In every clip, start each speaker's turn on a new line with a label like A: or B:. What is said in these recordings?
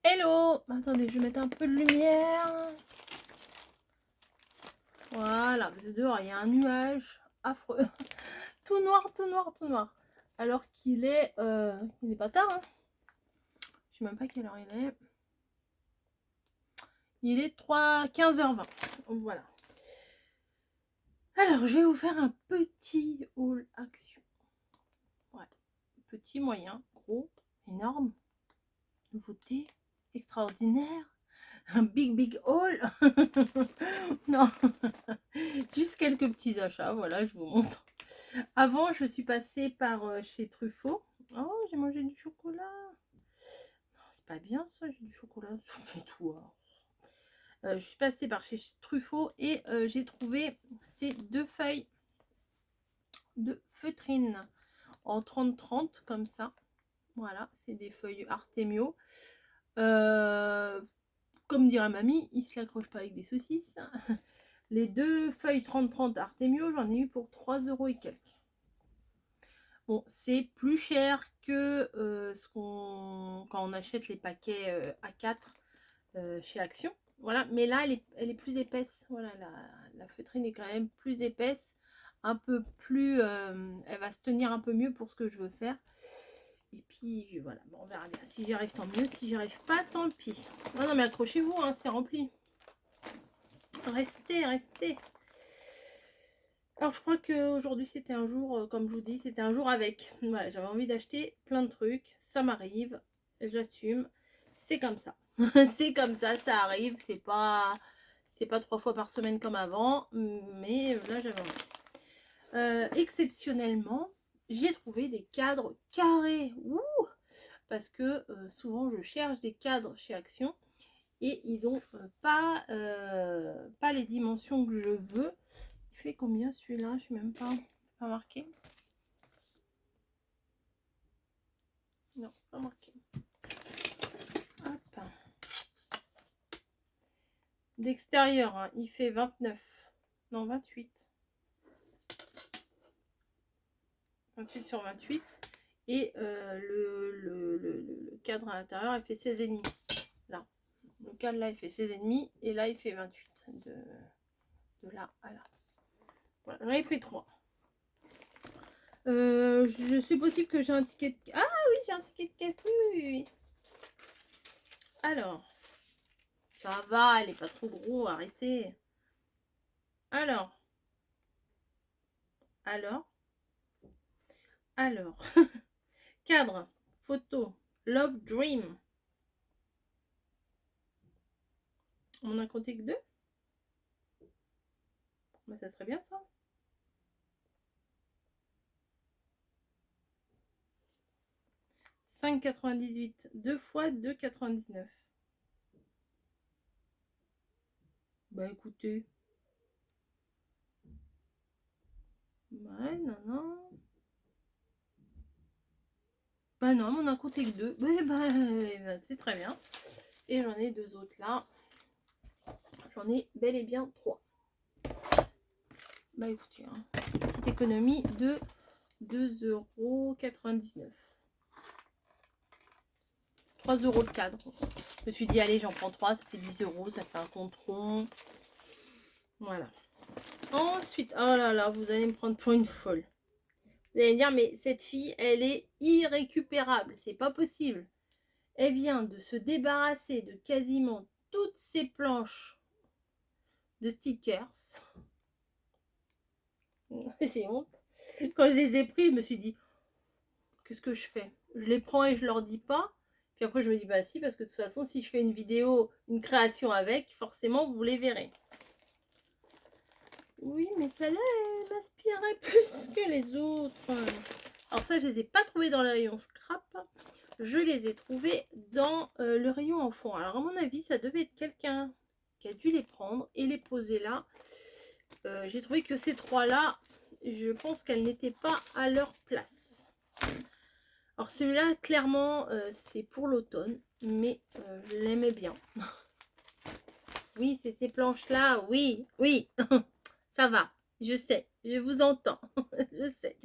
A: Hello! Attendez, je vais mettre un peu de lumière. Voilà, parce que dehors, il y a un nuage affreux. Tout noir, tout noir, tout noir. Alors qu'il est... il n'est pas tard, hein. Je sais même pas quelle heure il est. Il est 15h20. Voilà. Alors, je vais vous faire un petit haul action. Ouais. Petit, moyen, gros, énorme. Nouveauté, extraordinaire. Un big haul. Non. Juste quelques petits achats, voilà, je vous montre. Avant, je suis passée par chez Truffaut. Oh, j'ai mangé du chocolat. C'est pas bien ça, j'ai du chocolat sur mes toits. Je suis passée par chez Truffaut et j'ai trouvé ces deux feuilles de feutrine en 30-30 comme ça. Voilà, c'est des feuilles Artemio. Comme dirait mamie, ils se l'accrochent pas avec des saucisses. Les deux feuilles 30-30 Artemio, j'en ai eu pour 3 € et quelques. Bon, c'est plus cher que quand on achète les paquets A4 chez Action. Voilà, mais là, elle est plus épaisse. Voilà, la feutrine est quand même plus épaisse. Un peu plus... elle va se tenir un peu mieux pour ce que je veux faire. Et puis, voilà, bon, on verra bien. Si j'y arrive, tant mieux. Si j'y arrive pas, tant pis. Non, mais accrochez-vous, hein, c'est rempli. Restez. Alors je crois qu'aujourd'hui c'était un jour, comme je vous dis, c'était un jour avec. Voilà, j'avais envie d'acheter plein de trucs, ça m'arrive, j'assume, c'est comme ça. C'est comme ça arrive, c'est pas 3 fois par semaine comme avant, mais là j'avais envie. Exceptionnellement, j'ai trouvé des cadres carrés. Ouh, parce que souvent je cherche des cadres chez Action et ils n'ont pas les dimensions que je veux. Il fait combien celui-là? Je sais même pas marqué. Non, c'est pas marqué. Hop. D'extérieur, hein, il fait 29. Non, 28. 28 sur 28. Et le cadre à l'intérieur, il fait 16,5. Là. Le cadre là, il fait 16,5. Et là, il fait 28. De là à là. Voilà, j'en ai pris 3. Je suis possible que j'ai un ticket de... Ah oui, j'ai un ticket de caisse. Oui. Alors, ça va, elle est pas trop gros, arrêtez. Alors, cadre, photo, Love Dream. On a compté que 2. Bah, ça serait bien ça. $5,98, 2 fois 2,99. Bah écoutez. Ouais, non. Bah non, on a compté que 2. Bah, c'est très bien. Et j'en ai 2 autres là. J'en ai bel et bien 3. Bah écoutez, hein, petite économie de 2,99 €. 3 € le cadre. Je me suis dit, allez, j'en prends 3, ça fait 10 €, ça fait un compte rond. Voilà. Ensuite, oh là là, vous allez me prendre pour une folle. Vous allez me dire, mais cette fille, elle est irrécupérable, c'est pas possible. Elle vient de se débarrasser de quasiment toutes ses planches de stickers. J'ai honte. Quand je les ai pris, je me suis dit, qu'est-ce que je fais? Je les prends et je leur dis pas. Puis après, je me dis, bah si, parce que de toute façon, si je fais une vidéo, une création avec, forcément, vous les verrez. Oui, mais celle-là, elle m'inspirait plus que les autres. Alors ça, je les ai pas trouvées dans le rayon scrap. Je les ai trouvées dans le rayon enfant. Alors à mon avis, ça devait être quelqu'un qui a dû les prendre et les poser là. J'ai trouvé que ces trois-là, je pense qu'elles n'étaient pas à leur place. Alors celui-là, clairement, c'est pour l'automne, mais je l'aimais bien. Oui, c'est ces planches-là, oui, ça va, je sais, je vous entends, je sais.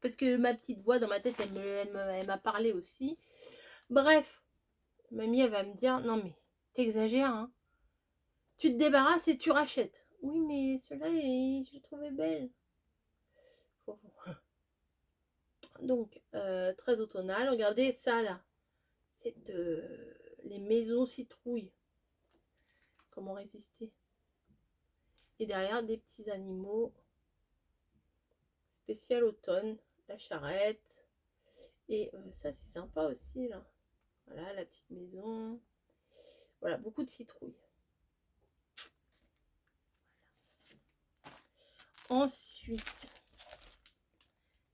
A: Parce que ma petite voix dans ma tête, elle m'a parlé aussi. Bref, Mamie, elle va me dire, non mais, t'exagères, hein. Tu te débarrasses et tu rachètes. Oui, mais ceux-là, je les trouvais belles. Donc, très automnal. Regardez ça, là. C'est les maisons citrouilles. Comment résister? Et derrière, des petits animaux. Spécial automne. La charrette. Et ça, c'est sympa aussi, là. Voilà, la petite maison. Voilà, beaucoup de citrouilles. Ensuite,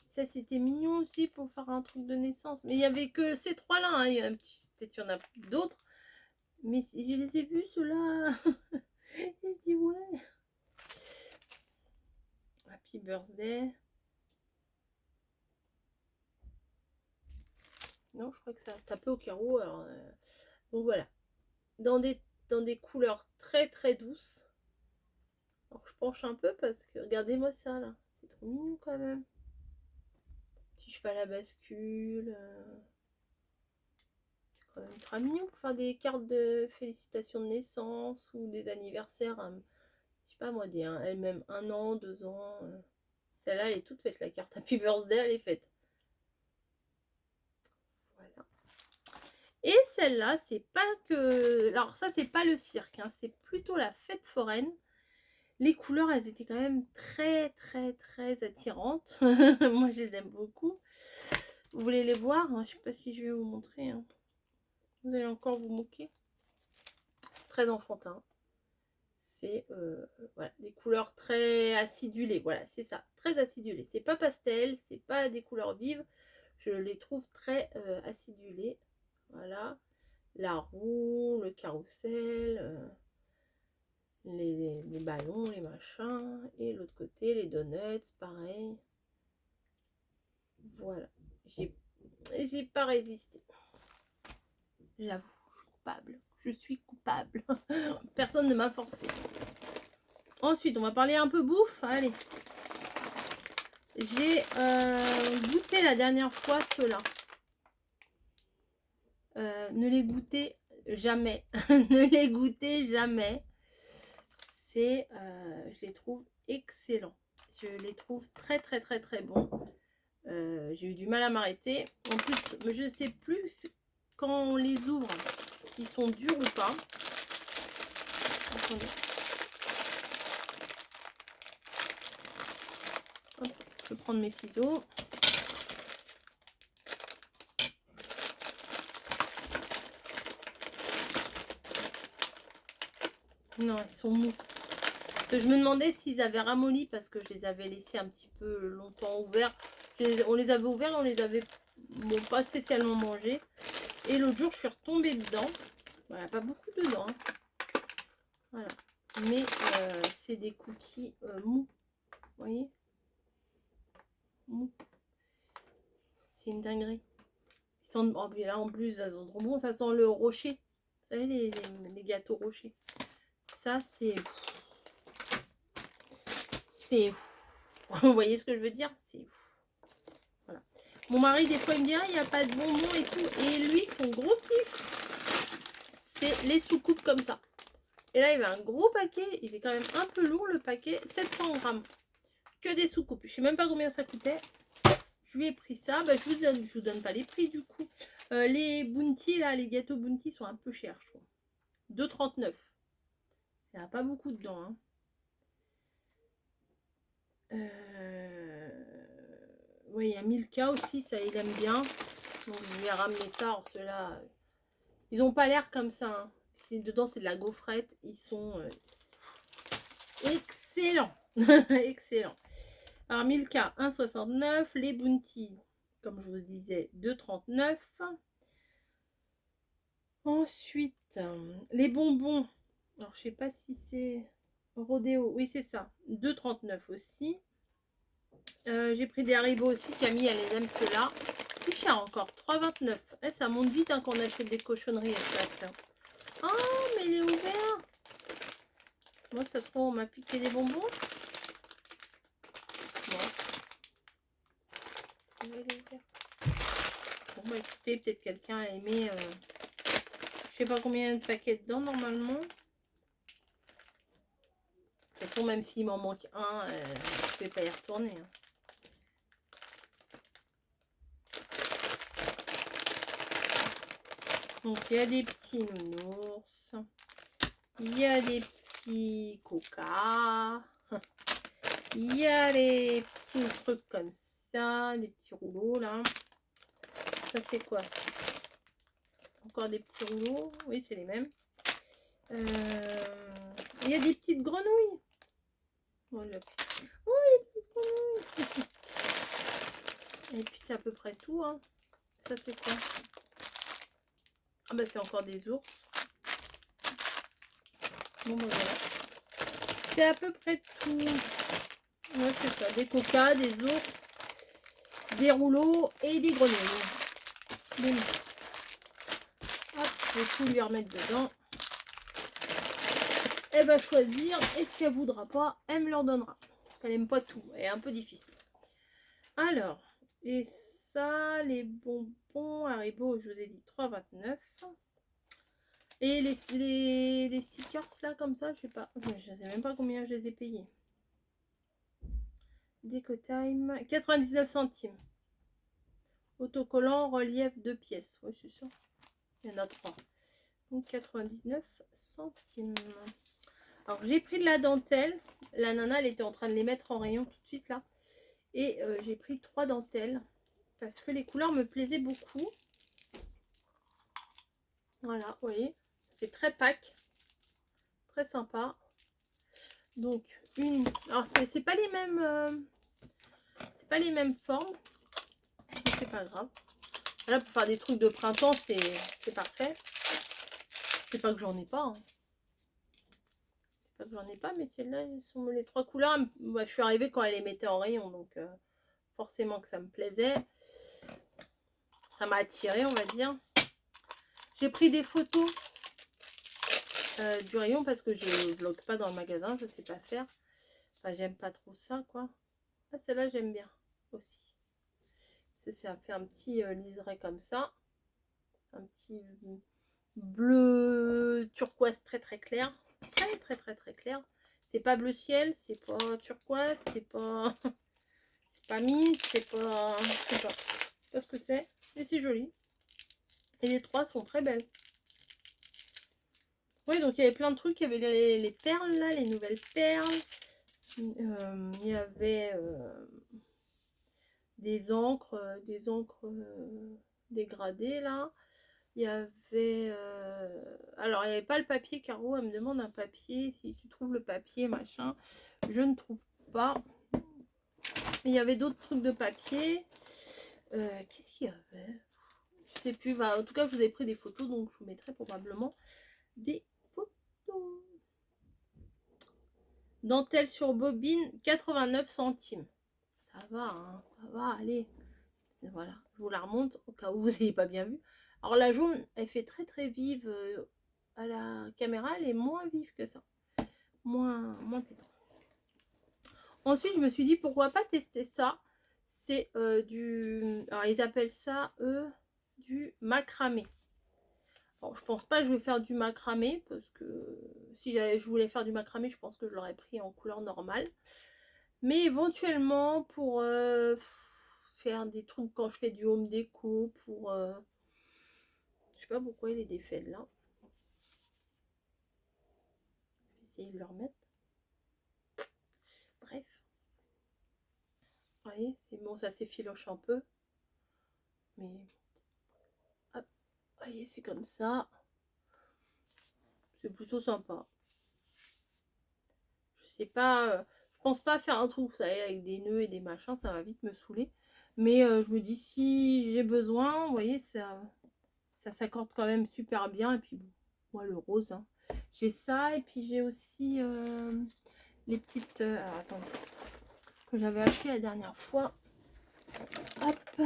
A: ça c'était mignon aussi pour faire un truc de naissance. Mais il n'y avait que ces trois-là. Hein. Peut-être qu'il y en a d'autres. Mais je les ai vus, ceux-là. Et je dis ouais. Happy birthday. Non, je crois que ça a tapé au carreau. Alors, donc voilà. Dans des couleurs très très douces. Alors je penche un peu parce que regardez-moi ça là. C'est trop mignon quand même. Petit cheval à bascule. C'est quand même très mignon pour faire des cartes de félicitations de naissance ou des anniversaires. Je sais pas moi, elle-même 1 an, 2 ans. Celle-là, elle est toute faite. La carte Happy Birthday, elle est faite. Voilà. Et celle-là, c'est pas que... Alors ça, c'est pas le cirque. Hein. C'est plutôt la fête foraine. Les couleurs, elles étaient quand même très, très, très attirantes. Moi, je les aime beaucoup. Vous voulez les voir? Je sais pas si je vais vous montrer. Hein. Vous allez encore vous moquer. Très enfantin. C'est voilà, des couleurs très acidulées. Voilà, c'est ça. Très acidulées. C'est pas pastel. C'est pas des couleurs vives. Je les trouve très acidulées. Voilà. La roue, le carrousel. Les ballons, les machins, et l'autre côté les donuts, pareil. Voilà, j'ai pas résisté. J'avoue, je suis coupable. Personne ne m'a forcé. Ensuite, on va parler un peu bouffe. Allez, j'ai goûté la dernière fois ceux-là. Ne les goûtez jamais. Ne les goûtez jamais. C'est, je les trouve excellents. Je les trouve très très très très bons. J'ai eu du mal à m'arrêter. En plus, je sais plus quand on les ouvre s'ils sont durs ou pas. Attendez. Hop, je vais prendre mes ciseaux. Non, ils sont mous. Je me demandais s'ils avaient ramolli parce que je les avais laissés un petit peu longtemps ouverts. On les avait ouverts et on les avait pas spécialement mangés. Et l'autre jour, je suis retombée dedans. Voilà, pas beaucoup dedans. Hein. Voilà. Mais c'est des cookies mous. Vous voyez? Mous. C'est une dinguerie. Ils sentent... Oh, là, en plus, ça sent trop bon. Ça sent le rocher. Vous savez, les gâteaux rochers. Ça, c'est... C'est... Vous voyez ce que je veux dire? C'est... Voilà. Mon mari, des fois, il me dit, ah, il n'y a pas de bonbons et tout. Et lui, son gros kiff, c'est les soucoupes comme ça. Et là, il y avait un gros paquet. Il est quand même un peu lourd, le paquet. 700 grammes. Que des soucoupes. Je ne sais même pas combien ça coûtait. Je lui ai pris ça. Bah, je vous donne pas les prix, du coup. Les Bounty, là, les gâteaux Bounty sont un peu chers, je trouve. 2,39. Il n'y a pas beaucoup dedans. Hein. Oui, il y a Milka aussi, ça il aime bien. Donc je vais ramener ça. Alors ceux-là, ils n'ont pas l'air comme ça. Hein. Dedans, c'est de la gaufrette. Ils sont excellents. Excellents. Alors Milka, 1,69. Les Bounty, comme je vous disais, 2,39. Ensuite, les bonbons. Alors, je sais pas si c'est Rodéo. Oui, c'est ça. 2,39 aussi. J'ai pris des Haribo aussi. Camille, elle les aime ceux-là. Plus cher encore. 3,29. Ça monte vite hein, quand on achète des cochonneries. Oh, mais il est ouvert. Moi, ça se trouve, on m'a piqué des bonbons. Bon. Il est ouvert. Bon, bah écoutez, peut-être quelqu'un a aimé Je sais pas combien il y a de paquets dedans normalement. De toute façon, même s'il m'en manque un, je vais pas y retourner. Hein. Donc il y a des petits nounours. Il y a des petits coca. Il y a des petits trucs comme ça, des petits rouleaux là. Ça c'est quoi? Encore des petits rouleaux. Oui, c'est les mêmes. Il y a des petites grenouilles. Voilà. Oh, les petites grenouilles. Et puis c'est à peu près tout. Hein. Ça c'est quoi? Ah bah c'est encore des ours. Bon bah voilà. C'est à peu près tout. Ouais, c'est ça. Des coca, des ours, des rouleaux et des grenouilles. Boum. Hop, je vais tout lui remettre dedans. Elle va choisir et ce qu'elle voudra pas, elle me leur donnera. Elle aime pas tout, elle est un peu difficile. Alors, et ça, les bonbons Haribo, je vous ai dit 3,29. Et les stickers là comme ça, je sais pas, je sais même pas combien je les ai payés. Décotime, 99 centimes. Autocollant, relief 2 pièces. Oui, c'est ça. Il y en a 3. Donc 99 centimes. Alors j'ai pris de la dentelle. La nana, elle était en train de les mettre en rayon tout de suite là. Et j'ai pris 3 dentelles. Parce que les couleurs me plaisaient beaucoup. Voilà, vous voyez. C'est très pack. Très sympa. Donc une. Alors c'est pas les mêmes. C'est pas les mêmes formes. C'est pas grave. Là pour faire des trucs de printemps, c'est parfait. C'est pas que j'en ai pas. Hein. C'est pas que j'en ai pas, mais celles-là, sont les 3 couleurs. Bah, je suis arrivée quand elle les mettait en rayon, donc forcément que ça me plaisait. Ça m'a attiré, on va dire. J'ai pris des photos du rayon parce que je vlog pas dans le magasin, je sais pas faire. Enfin, j'aime pas trop ça, quoi. Ah, celle-là, j'aime bien aussi. Ça fait un petit liseré comme ça. Un petit bleu turquoise très très clair. Très très très très clair. C'est pas bleu ciel, c'est pas turquoise, c'est pas mint, c'est pas... Je sais pas ce que c'est, mais c'est joli. Et les 3 sont très belles. Oui, donc il y avait plein de trucs. Il y avait les perles là, les nouvelles perles. Il y avait des encres dégradées là. Il y avait... alors, il n'y avait pas le papier. Caro, elle me demande un papier. Si tu trouves le papier, machin. Je ne trouve pas. Mais il y avait d'autres trucs de papier. Qu'est-ce qu'il y avait? Je sais plus. Bah, en tout cas, je vous ai pris des photos. Donc, je vous mettrai probablement des photos. Dentelle sur bobine, 89 centimes. Ça va, hein, ça va, allez. Voilà, je vous la remonte au cas où vous n'ayez pas bien vu. Alors la jaune, elle fait très très vive à la caméra, elle est moins vive que ça. Moins pétant. Ensuite, je me suis dit pourquoi pas tester ça. C'est du... Alors ils appellent ça, eux, du macramé. Alors je pense pas que je vais faire du macramé parce que si je voulais faire du macramé, je pense que je l'aurais pris en couleur normale. Mais éventuellement pour faire des trucs quand je fais du home déco, pour... je sais pas pourquoi il est défait là. Je vais essayer de le remettre. Bref. Vous voyez, c'est bon, ça s'effiloche un peu. Mais... Hop, vous voyez, c'est comme ça. C'est plutôt sympa. Je sais pas... je pense pas faire un truc, vous savez, avec des nœuds et des machins, ça va vite me saouler. Mais je me dis, si j'ai besoin, vous voyez, ça s'accorde quand même super bien. Et puis, bon, moi, le rose, hein. J'ai ça, et puis j'ai aussi les petites... alors, attendez, que j'avais acheté la dernière fois. Hop,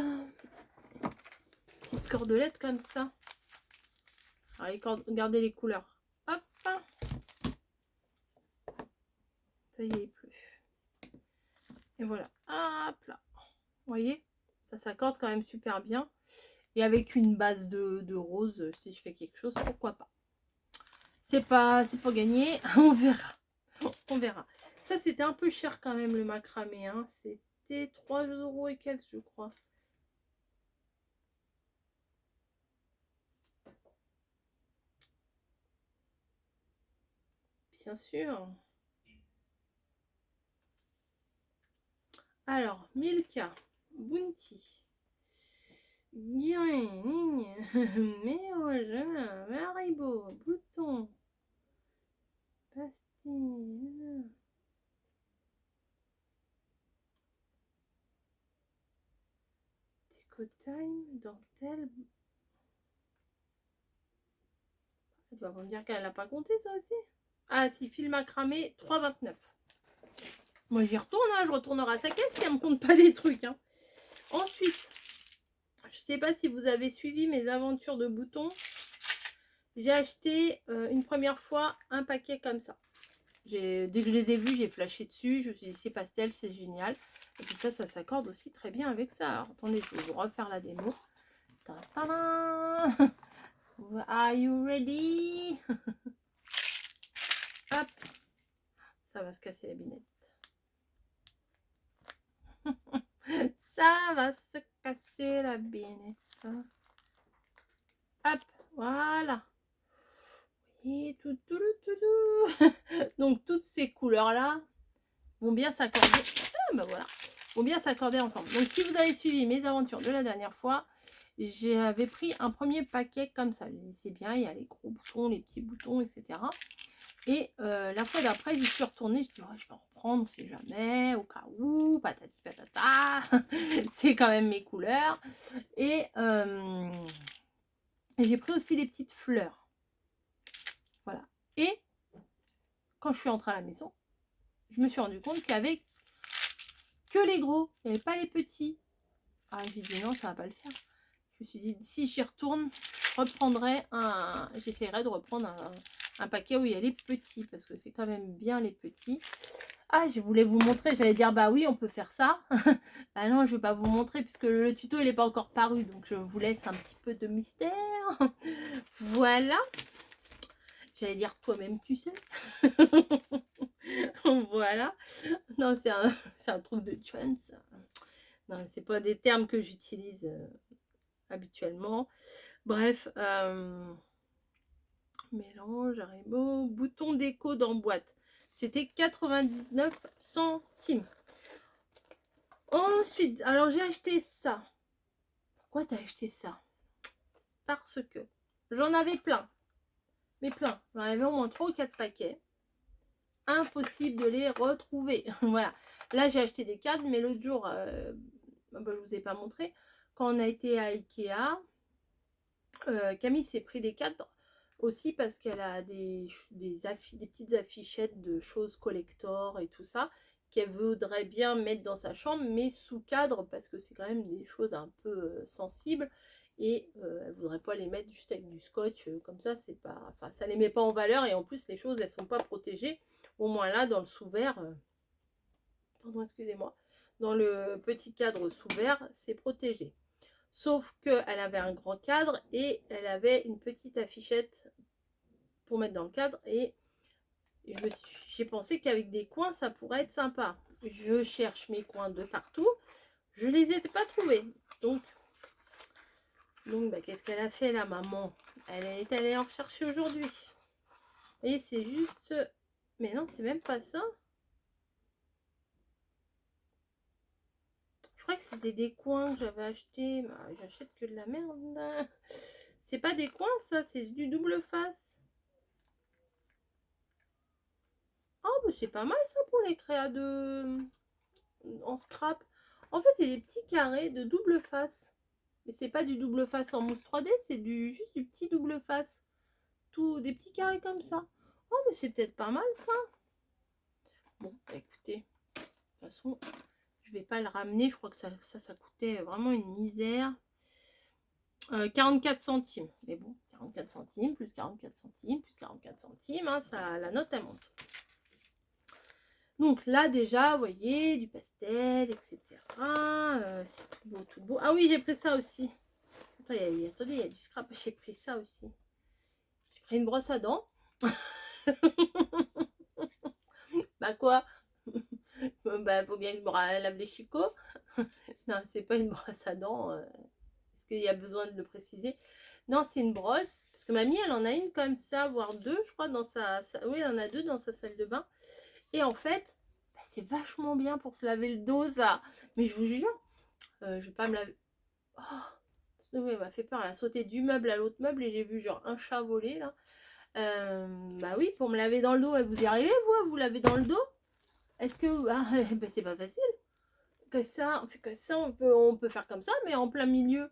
A: petite cordelette comme ça. Alors, regardez les couleurs. Hop, ça y est plus. Et voilà, hop là. Vous voyez, ça s'accorde quand même super bien. Et avec une base de rose, si je fais quelque chose, pourquoi pas. C'est pas gagné, on verra. On verra. Ça, c'était un peu cher quand même, le macramé. Hein. C'était 3 € et quelques, je crois. Bien sûr. Alors, Milka, Bounty, Mélange, Haribo, Bouton, Pastille, Déco Time, Dentelle. Tu vas pas me dire qu'elle n'a pas compté ça aussi? Ah si, film à cramer, 3,29. Moi j'y retourne, hein, je retournerai à sa caisse si elle me compte pas des trucs. Hein. Ensuite, je sais pas si vous avez suivi mes aventures de boutons. J'ai acheté une première fois un paquet comme ça. Dès que je les ai vus, j'ai flashé dessus. Je me suis dit c'est pastel, c'est génial. Et puis ça s'accorde aussi très bien avec ça. Alors, attendez, je vais vous refaire la démo. Ta-da! Are you ready? Hop, ça va se casser la binette. Ça va se casser la binette. Hop, voilà. Et tout. Donc toutes ces couleurs là vont bien s'accorder. Ah bah voilà, vont bien s'accorder ensemble. Donc si vous avez suivi mes aventures de la dernière fois, j'avais pris un premier paquet comme ça. Je dis c'est bien, il y a les gros boutons, les petits boutons, etc. Et la fois d'après, j'y suis retournée. Je dis ouais, je vais en reprendre, on sait jamais, au cas où, patati patata. C'est quand même mes couleurs. Et j'ai pris aussi les petites fleurs. Voilà. Et quand je suis entrée à la maison, je me suis rendu compte qu'il n'y avait que les gros, il n'y avait pas les petits. Ah, j'ai dit non, ça va pas le faire. Je me suis dit, si j'y retourne, j'essaierai de reprendre un paquet où il y a les petits, parce que c'est quand même bien les petits. Ah, je voulais vous montrer, j'allais dire, bah oui, on peut faire ça. Bah non, je vais pas vous montrer, puisque le tuto, il n'est pas encore paru, donc je vous laisse un petit peu de mystère. Voilà. J'allais dire, toi-même, tu sais. Voilà. Non, c'est un truc de chance. Non, c'est pas des termes que j'utilise habituellement. Bref, mélange, Haribo, bouton déco dans boîte. C'était 99 centimes. Ensuite, alors j'ai acheté ça. Pourquoi t'as acheté ça? Parce que j'en avais plein. Mais plein. J'en avais au moins 3 ou 4 paquets. Impossible de les retrouver. Voilà. Là, j'ai acheté des cadres, mais l'autre jour, je vous ai pas montré. Quand on a été à Ikea, Camille s'est pris des cadres aussi parce qu'elle a des petites affichettes de choses collector et tout ça qu'elle voudrait bien mettre dans sa chambre, mais sous cadre parce que c'est quand même des choses un peu sensibles et elle voudrait pas les mettre juste avec du scotch comme ça, c'est pas, enfin ça les met pas en valeur et en plus les choses elles sont pas protégées. Au moins là dans le sous-verre, pardon excusez-moi, dans le petit cadre sous-verre c'est protégé. Sauf qu'elle avait un grand cadre et elle avait une petite affichette pour mettre dans le cadre. Et j'ai pensé qu'avec des coins, ça pourrait être sympa. Je cherche mes coins de partout. Je ne les ai pas trouvés. Donc bah, qu'est-ce qu'elle a fait la maman? Elle est allée en rechercher aujourd'hui. Vous voyez, c'est juste... Mais non, c'est même pas ça. Je crois que c'était des coins que j'avais acheté. Bah, j'achète que de la merde. C'est pas des coins, ça, c'est du double face. Oh, mais c'est pas mal ça pour les créas en scrap. En fait, c'est des petits carrés de double face. Mais c'est pas du double face en mousse 3D, c'est juste du petit double face. Tout, des petits carrés comme ça. Oh, mais c'est peut-être pas mal ça. Bon, bah, écoutez, de toute façon, je vais pas le ramener. Je crois que ça coûtait vraiment une misère. 44 centimes. Mais bon, 44 centimes, plus 44 centimes, plus 44 centimes, hein, ça, la note, elle monte. Donc là, déjà, vous voyez, du pastel, etc. C'est tout beau, tout beau. Ah oui, j'ai pris ça aussi. Attendez, il y a du scrap. J'ai pris ça aussi. J'ai pris une brosse à dents. Bah quoi? Bah faut bien que je me lave les chicots. Non, c'est pas une brosse à dents. Est-ce qu'il y a besoin de le préciser? Non, c'est une brosse. Parce que mamie, elle en a une comme ça, voire deux, je crois, dans oui, elle en a deux dans sa salle de bain. Et en fait, bah, c'est vachement bien pour se laver le dos, ça. Mais je vous jure, je vais pas me laver. Oh, Snowy, elle m'a fait peur. Elle a sauté du meuble à l'autre meuble et j'ai vu genre un chat voler là. Bah oui, pour me laver dans le dos. Et vous y arrivez, vous lavez dans le dos? Est-ce que. Bah, bah, c'est pas facile. Que ça, on fait que ça, on peut faire comme ça, mais en plein milieu.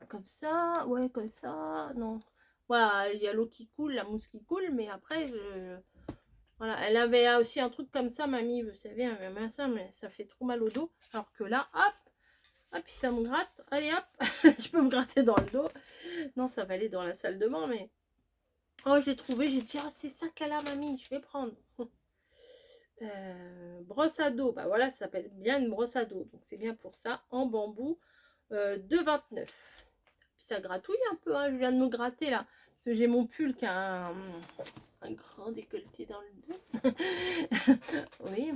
A: Comme ça, ouais, comme ça. Non. Voilà, il y a l'eau qui coule, la mousse qui coule, mais après, voilà, elle avait aussi un truc comme ça, mamie, vous savez, elle avait ça, mais ça fait trop mal au dos. Alors que là, hop, puis ça me gratte. Allez, hop, je peux me gratter dans le dos. Non, ça va aller dans la salle de bain, mais... Oh, j'ai trouvé, j'ai dit, ah, c'est ça qu'elle a, mamie, je vais prendre. Brosse à dos, bah voilà, ça s'appelle bien une brosse à dos, donc c'est bien pour ça, en bambou, 2,29. Puis ça gratouille un peu, hein, je viens de me gratter là, parce que j'ai mon pull qui a un grand décolleté dans le dos. Oui,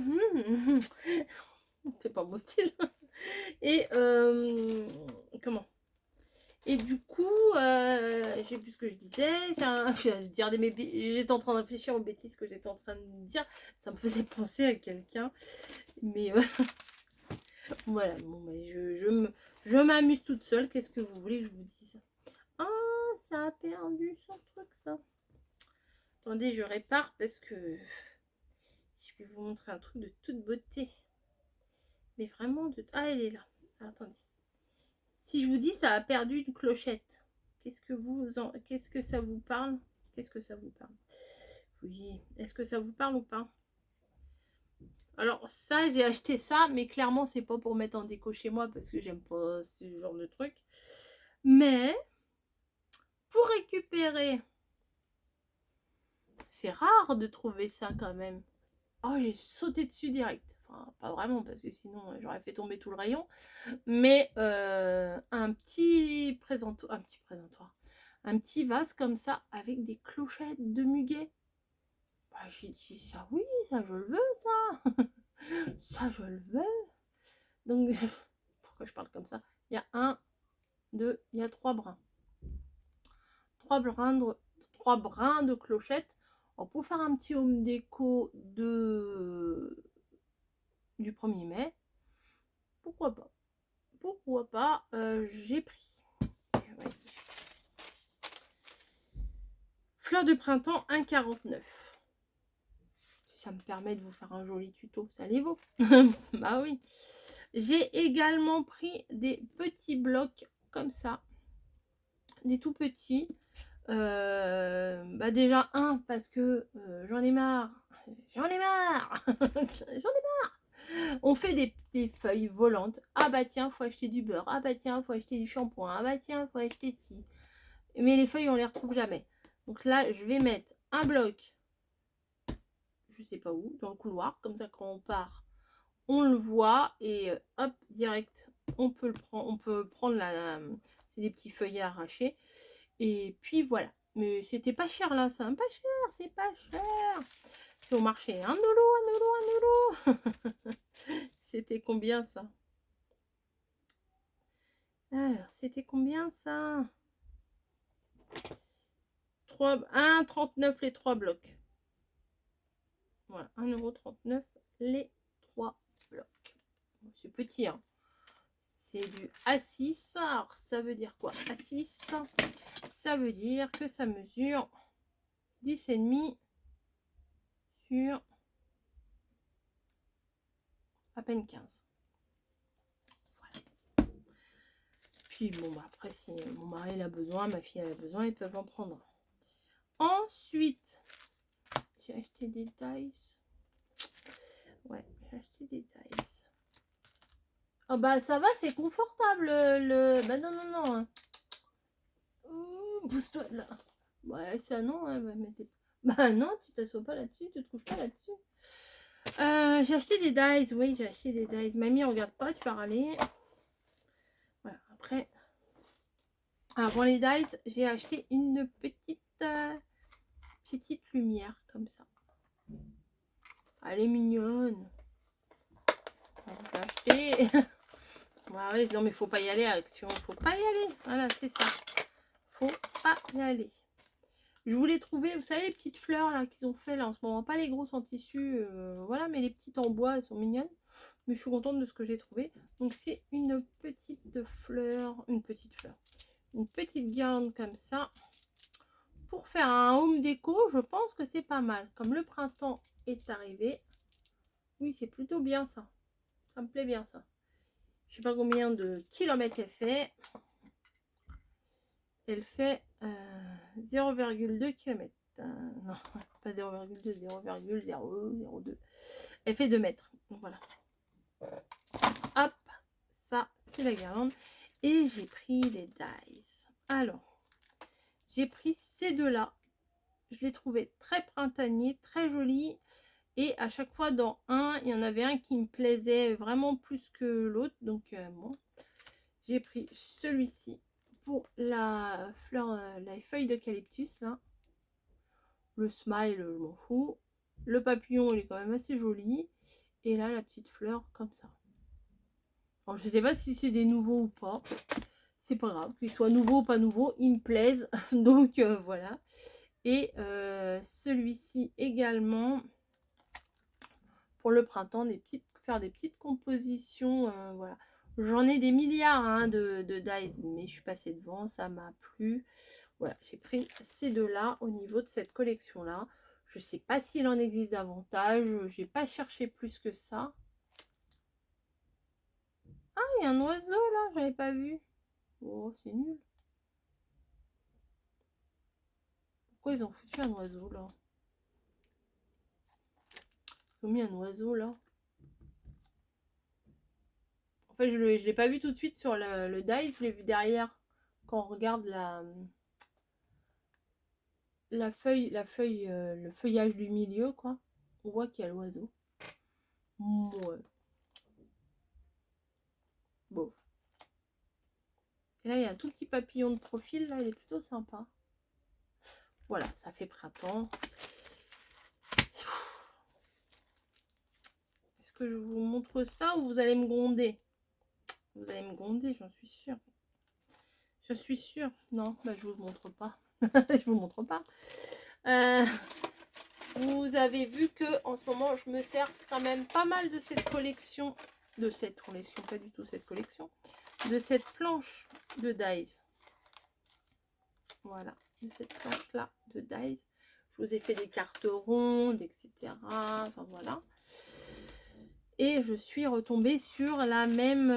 A: c'est pas mon style. Et comment? Et du coup, je sais plus ce que je disais. J'étais en train de réfléchir aux bêtises que j'étais en train de dire. Ça me faisait penser à quelqu'un. Mais voilà, bon, je m'amuse toute seule. Qu'est-ce que vous voulez que je vous dise? Ah, ça a perdu son truc, ça. Attendez, je répare parce que je vais vous montrer un truc de toute beauté. Mais vraiment de... Ah, elle est là. Attendez. Si je vous dis ça a perdu une clochette, qu'est-ce que ça vous parle? Qu'est-ce que ça vous parle? Oui, est-ce que ça vous parle ou pas? Alors ça, j'ai acheté ça, mais clairement c'est pas pour mettre en déco chez moi parce que j'aime pas ce genre de truc. Mais pour récupérer, c'est rare de trouver ça quand même. Oh, j'ai sauté dessus direct. Enfin, pas vraiment parce que sinon j'aurais fait tomber tout le rayon. Mais un petit présentoir, un petit vase comme ça avec des clochettes de muguet. Bah, j'ai dit ça, oui, ça je le veux, ça. Ça je le veux. Donc, pourquoi je parle comme ça? Il y a il y a 3 brins. 3 brins de clochettes. Pour faire un petit home déco du 1er mai, pourquoi pas? Pourquoi pas? J'ai pris. Fleur de printemps 1,49. Ça me permet de vous faire un joli tuto, ça les vaut. Bah oui. J'ai également pris des petits blocs comme ça. Des tout petits. Bah déjà parce que j'en ai marre. J'en ai marre. On fait des feuilles volantes. Ah bah tiens, faut acheter du beurre. Ah bah tiens, faut acheter du shampoing. Ah bah tiens, faut acheter ci. Mais les feuilles, on les retrouve jamais. Donc là, je vais mettre un bloc, je sais pas où, dans le couloir. Comme ça, quand on part, on le voit. Et hop, direct, on peut prendre c'est des petits feuillets arrachés. Et puis voilà. Mais c'était pas cher là, ça. Pas cher, c'est pas cher. C'est au marché. 1 euro. C'était combien ça? Alors, c'était combien ça? 1,39 les 3 blocs. Voilà, 1,39 € les 3 blocs. C'est petit, hein. C'est du A6. Alors, ça veut dire quoi? A6, ça veut dire que ça mesure 10,5 sur à peine 15. Voilà. Puis bon, bah, après, si mon mari il a besoin, ma fille elle a besoin, ils peuvent en prendre. Ensuite, j'ai acheté des dice. Ouais, j'ai acheté des dice. Oh bah ça va, c'est confortable Bah non. Pousse-toi là. Ouais, ça non, hein, bah non, tu t'assois pas là-dessus, tu te couches pas là-dessus. J'ai acheté des dice, oui, j'ai acheté des dice. Mamie, regarde pas, tu vas râler. Voilà, après. Alors pour les dies, j'ai acheté une petite lumière comme ça. Elle est mignonne. On va acheter. Ouais, non mais faut pas y aller, Action. Faut pas y aller. Voilà, c'est ça. Faut pas y aller. Je voulais trouver, vous savez, les petites fleurs là qu'ils ont fait là en ce moment. Pas les grosses en tissu, voilà, mais les petites en bois, elles sont mignonnes. Mais je suis contente de ce que j'ai trouvé. Donc c'est une petite fleur, une petite guirlande comme ça. Pour faire un home déco, je pense que c'est pas mal. Comme le printemps est arrivé, oui, c'est plutôt bien ça. Ça me plaît bien ça. Je sais pas combien de kilomètres elle fait. Elle fait 0,2 km. Non, pas 0,2, 0,002. Elle fait 2 mètres. Donc voilà. Hop, ça c'est la guirlande. Et j'ai pris les dies. Alors, j'ai pris ces deux-là. Je les trouvais très printaniers, très jolis. Et à chaque fois dans un, il y en avait un qui me plaisait vraiment plus que l'autre. Donc bon, j'ai pris celui-ci pour la fleur, la feuille d'eucalyptus là. Le smile, je m'en fous. Le papillon, il est quand même assez joli. Et là, la petite fleur comme ça. Alors, je sais pas si c'est des nouveaux ou pas. C'est pas grave. Qu'ils soient nouveaux ou pas nouveaux, ils me plaisent. Donc, voilà. Et celui-ci également. Pour le printemps, faire des petites compositions. Voilà. J'en ai des milliards hein, de dies. Mais je suis passée devant. Ça m'a plu. Voilà, j'ai pris ces deux-là au niveau de cette collection-là. Je ne sais pas s'il en existe davantage. Je n'ai pas cherché plus que ça. Ah, il y a un oiseau là, j'avais pas vu. Oh, c'est nul. Pourquoi ils ont foutu un oiseau là? Ils ont mis un oiseau là. En fait, je ne l'ai pas vu tout de suite sur le die, je l'ai vu derrière. Quand on regarde la feuille, le feuillage du milieu, quoi. On voit qu'il y a l'oiseau. Ouais. Bof. Et là, il y a un tout petit papillon de profil, là, il est plutôt sympa. Voilà, ça fait printemps. Est-ce que je vous montre ça ou vous allez me gronder? Vous allez me gronder, j'en suis sûre. Je suis sûre. Non, bah, je vous montre pas. Je vous montre pas. Vous avez vu que en ce moment, je me sers quand même pas mal de cette collection. Pas du tout cette collection. De cette planche de dies. Voilà, de cette planche-là de dies. Je vous ai fait des cartes rondes, etc. Enfin, voilà. Et je suis retombée sur la même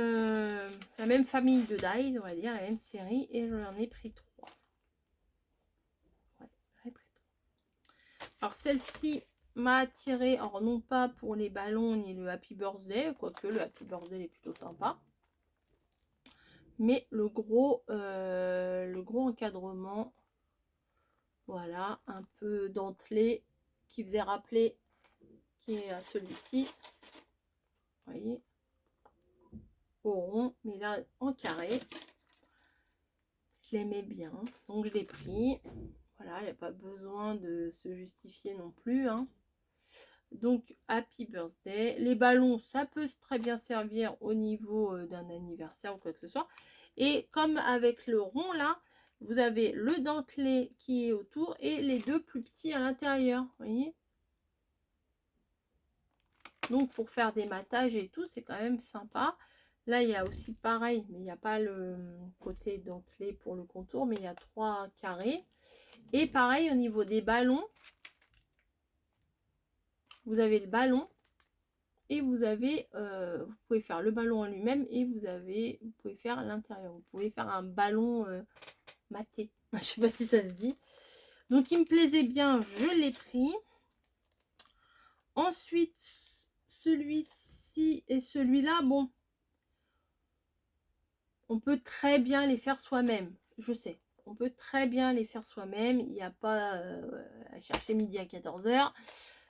A: famille de dies, on va dire, la même série. Et j'en ai pris 3. Ouais, j'en ai pris 3. Alors, celle-ci m'a attirée, alors non pas pour les ballons ni le Happy Birthday, quoique le Happy Birthday est plutôt sympa. Mais le gros encadrement, voilà, un peu dentelé, qui faisait rappeler qui est à celui-ci. Vous voyez, au rond, mais là en carré. Je l'aimais bien, donc je l'ai pris. Voilà, il n'y a pas besoin de se justifier non plus. Hein. Donc, Happy Birthday. Les ballons, ça peut très bien servir au niveau d'un anniversaire ou quoi que ce soit. Et comme avec le rond là, vous avez le dentelé qui est autour et les deux plus petits à l'intérieur. Vous voyez? Donc, pour faire des mattages et tout, c'est quand même sympa. Là, il y a aussi pareil, mais il n'y a pas le côté dentelé pour le contour, mais il y a 3 carrés. Et pareil, au niveau des ballons, vous avez le ballon et vous avez, vous pouvez faire le ballon en lui-même et vous pouvez faire l'intérieur. Vous pouvez faire un ballon maté. Je ne sais pas si ça se dit. Donc, il me plaisait bien, je l'ai pris. Ensuite, celui-ci et celui-là, bon, on peut très bien les faire soi-même, je sais. On peut très bien les faire soi-même. Il n'y a pas à chercher midi à 14 h.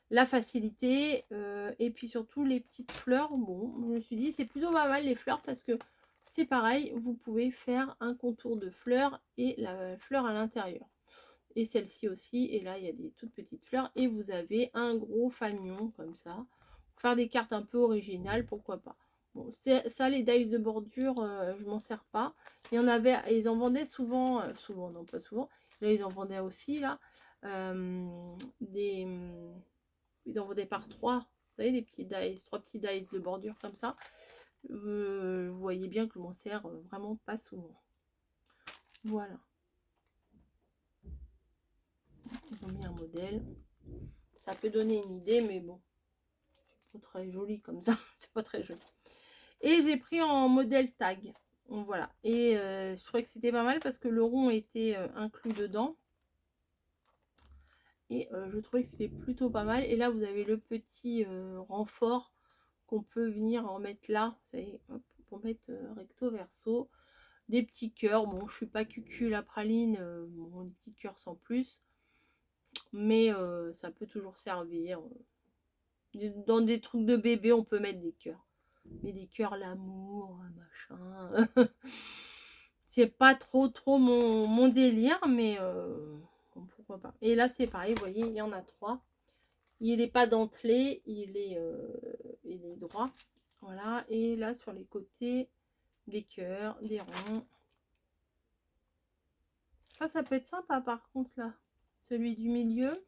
A: La facilité et puis surtout les petites fleurs. Bon, je me suis dit c'est plutôt pas mal les fleurs parce que c'est pareil, vous pouvez faire un contour de fleurs et la fleur à l'intérieur. Et celle-ci aussi, et là il y a des toutes petites fleurs, et vous avez un gros fanion comme ça. Faire des cartes un peu originales, pourquoi pas. Bon, ça, les dies de bordure, je m'en sers pas. Il y en avait, ils en vendaient souvent, souvent, non pas souvent, là ils en vendaient aussi, là, ils en vendaient par 3, vous savez, des petits dies, 3 petits dies de bordure comme ça. Vous voyez bien que je m'en sers vraiment pas souvent. Voilà. Ils ont mis un modèle. Ça peut donner une idée, mais bon, c'est pas très joli comme ça. C'est pas très joli. Et j'ai pris en modèle tag. Donc, voilà. Et je trouvais que c'était pas mal parce que le rond était inclus dedans. Et je trouvais que c'était plutôt pas mal. Et là, vous avez le petit renfort qu'on peut venir en mettre là. Vous savez, hop, pour mettre recto verso. Des petits cœurs. Bon, je suis pas cucu la praline. Bon, des petits cœurs sans plus. Mais ça peut toujours servir. Dans des trucs de bébé, on peut mettre des cœurs. Mais des cœurs l'amour, machin. C'est pas trop mon délire, mais bon, pourquoi pas. Et là, c'est pareil, vous voyez, il y en a 3. Il n'est pas dentelé, il est droit. Voilà, et là, sur les côtés, des cœurs, des ronds. Ça peut être sympa, par contre, là. Celui du milieu.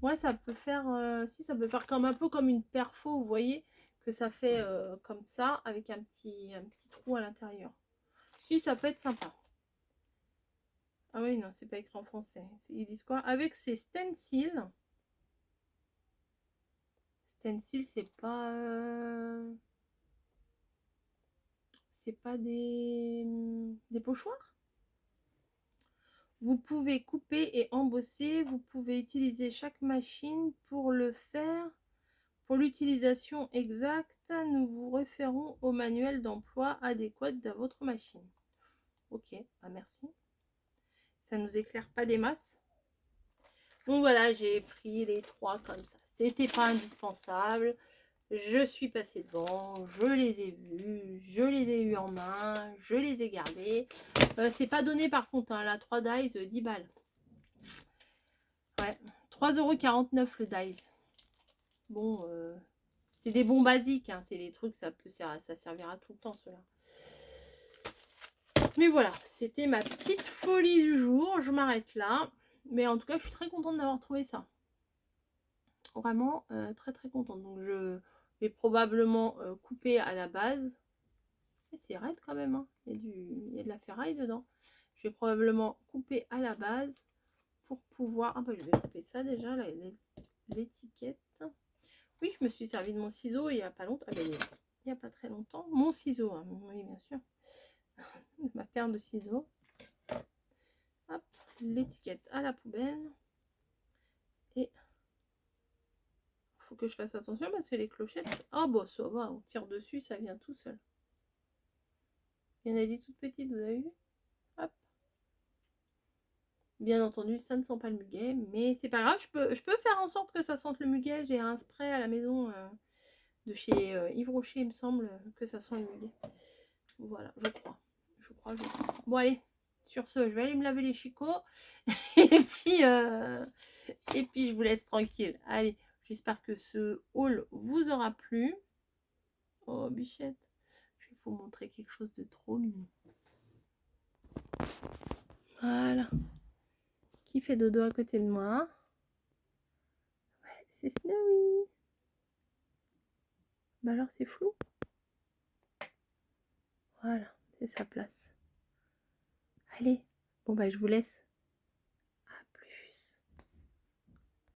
A: Ouais, ça peut faire, si, ça peut faire comme un peu comme une perfo, vous voyez, que ça fait comme ça, avec un petit trou à l'intérieur. Si, ça peut être sympa. Ah oui, non, c'est pas écrit en français. Ils disent quoi? Avec ces stencils. Stencils, c'est pas... c'est pas des pochoirs. Vous pouvez couper et embosser. Vous pouvez utiliser chaque machine pour le faire. Pour l'utilisation exacte, nous vous référons au manuel d'emploi adéquat de votre machine. Ok, bah merci. Ça nous éclaire pas des masses. Donc voilà, j'ai pris les 3 comme ça. C'était pas indispensable. Je suis passée devant, je les ai vus, je les ai eu en main, je les ai gardés. C'est pas donné par contre, hein, la 3 dies, 10 balles. Ouais, 3,49 € le dies. Bon, c'est des bons basiques, hein, c'est des trucs, ça servira tout le temps, cela. Mais voilà, c'était ma petite folie du jour. Je m'arrête là. Mais en tout cas, je suis très contente d'avoir trouvé ça. Vraiment, très très contente. Donc, je vais probablement couper à la base. C'est raide quand même, hein. Il y a de la ferraille dedans. Je vais probablement couper à la base pour pouvoir... Ah bah, je vais couper ça déjà, l'étiquette. Oui, je me suis servi de mon ciseau il n'y a pas longtemps. Ah bah, il n'y a pas très longtemps. Mon ciseau, hein. Oui, bien sûr. Ma paire de ciseaux. Hop, l'étiquette à la poubelle. Et faut que je fasse attention parce que les clochettes... Oh bon, ça va, on tire dessus, ça vient tout seul. Il y en a des toutes petites, vous avez vu? Hop. Bien entendu, ça ne sent pas le muguet, mais c'est pas grave, je peux faire en sorte que ça sente le muguet. J'ai un spray à la maison de chez Yves Rocher, il me semble, que ça sent le muguet. Voilà, je crois. Bon, allez, sur ce, je vais aller me laver les chicots. et puis je vous laisse tranquille. Allez, j'espère que ce haul vous aura plu. Oh, bichette, je vais vous montrer quelque chose de trop mignon. Voilà. Qui fait dodo à côté de moi? Ouais, c'est Snowy. Bah alors c'est flou. Voilà, c'est sa place. Allez, bon bah je vous laisse.